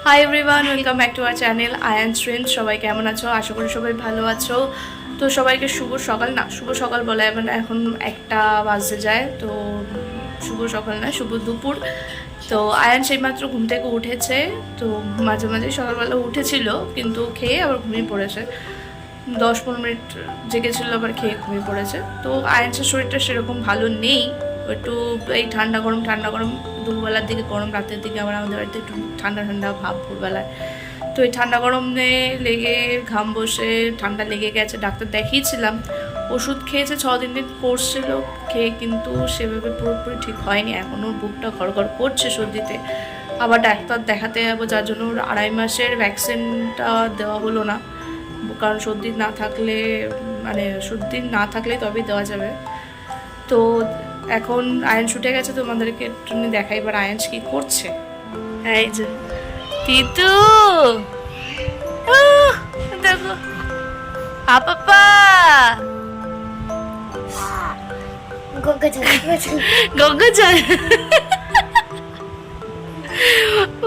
High everyone, welcome back to our channel Ayaan strength. সবাই কেমন আছো? আশা করি সবাই ভালো আছো। তো সবাইকে শুভ সকাল বলে, মানে এখন 1টা বাজতে যায়, তো শুভ সকাল না, শুভ দুপুর। তো আয়ান সেইমাত্র ঘুম থেকে উঠেছে, তো মাঝে মাঝে সকালবেলা উঠেছিল কিন্তু খেয়ে আবার ঘুমিয়ে পড়েছে। 10-15 মিনিট জেগেছিল, আবার খেয়ে ঘুমিয়ে পড়েছে। তো আয়ানের শরীরটা সেরকম ভালো নেই, একটু এই ঠান্ডা গরম দুপুরবেলার দিকে গরম, রাতের দিকে আবার আমাদের বাড়িতে একটু ঠান্ডা ভাব ভোরবেলায়। তো এই ঠান্ডা গরমে লেগে ঘাম বসে ঠান্ডা লেগে গেছে। ডাক্তার দেখিয়েছিলাম, ওষুধ খেয়েছে, 6 দিন কোর্স ছিল খেয়ে, কিন্তু সেভাবে পুরোপুরি ঠিক হয়নি। এখনও বুকটা ঘড়ঘড় করছে সর্দিতে। আবার ডাক্তার দেখাতে যাবো, যার জন্য 2.5 মাসের ভ্যাকসিনটা দেওয়া হলো না, কারণ সর্দি না থাকলে তবেই দেওয়া যাবে। তো এখন আয়ন ছুটে গেছে, তোমাদেরকে একটু দেখাই এবার আয়ন কি করছে। এই যে তিতু, দেখো আপা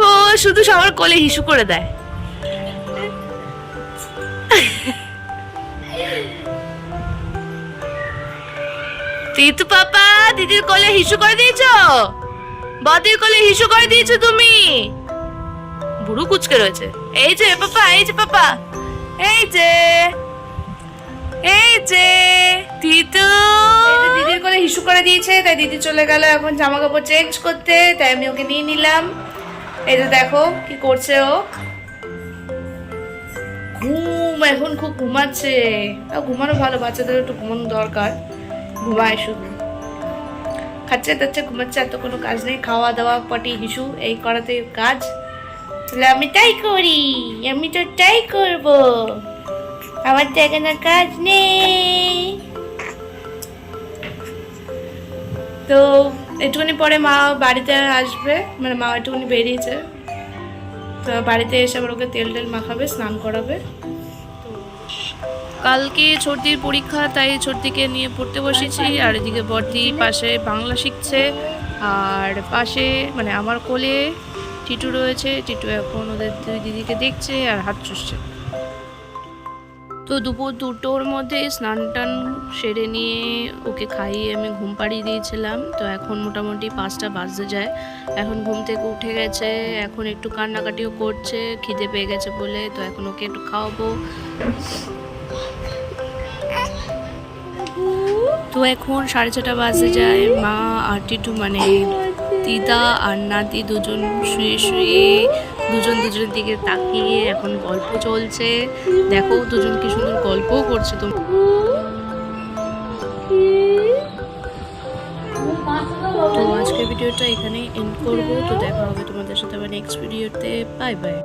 ও শুধু সবার কোলে হিসু করে দেয়। তিতু পাপা, দিদির কোলে হিসু করে দিয়েছো, বদির কোলে হিসু করে দিয়েছো তুমি। বুড়ো কুচকে রয়েছে। এই যে পাপা, এই যে তিতু দিদির কোলে হিসু করে দিয়েছে, তাই দিদি চলে গেল এখন জামা কাপড় চেঞ্জ করতে, তাই আমি ওকে নিয়ে নিলাম। এই যে দেখো কি করছে ও, এখন খুব ঘুমাচ্ছে। ঘুমানো ভালো, বাচ্চাদের একটু ঘুমানো দরকার। ঘুমায় শুধু, খাচ্ছে দাচ্ছে ঘুমাচ্ছে, এত কোনো কাজ নেই। খাওয়া দাওয়া পটি হিসু এই করাতে কাজ। আমি তাই করি, আমি তো তাই করবো, আমার তো এখন কাজ নেই। তো একটুখানি পরে মা বাড়িতে আসবে, মানে মা একটুখানি বেরিয়েছে, তো বাড়িতে এসে আবার ওকে তেল মাখাবে, স্নান করাবে। কালকে ছোটদির পরীক্ষা, তাই ছোটদিকে নিয়ে পড়তে বসেছি। আর এদিকে বড়দি পাশে বাংলা শিখছে, আর পাশে মানে আমার কোলে টিটু রয়েছে। টিটু এখন ওদের দুই দিদিকে দেখছে আর হাত চুষছে। তো দুপুর 2টোর মধ্যে স্নান টান সেরে নিয়ে ওকে খাইয়ে আমি ঘুম পাড়িয়ে দিয়েছিলাম। তো এখন মোটামুটি 5টা বাজতে যায়। এখন ঘুম থেকে উঠে গেছে, এখন একটু কান্নাকাটিও করছে, খিদে পেয়ে গেছে বলে। তো এখন ওকে একটু খাওয়াবো। তো এখন 6:30 বাজে যায়। মা আর টিটু মানে দিদা আর নাতি দুজন শুয়ে দুজনের দিকে তাকিয়ে এখন গল্প চলছে। দেখো দুজন কি সুন্দর গল্পও করছে। তো আজকের ভিডিওটা এখানেই এন্ড করবো। তো দেখা হবে তোমাদের সাথে আবার নেক্সট ভিডিওতে। Bye bye.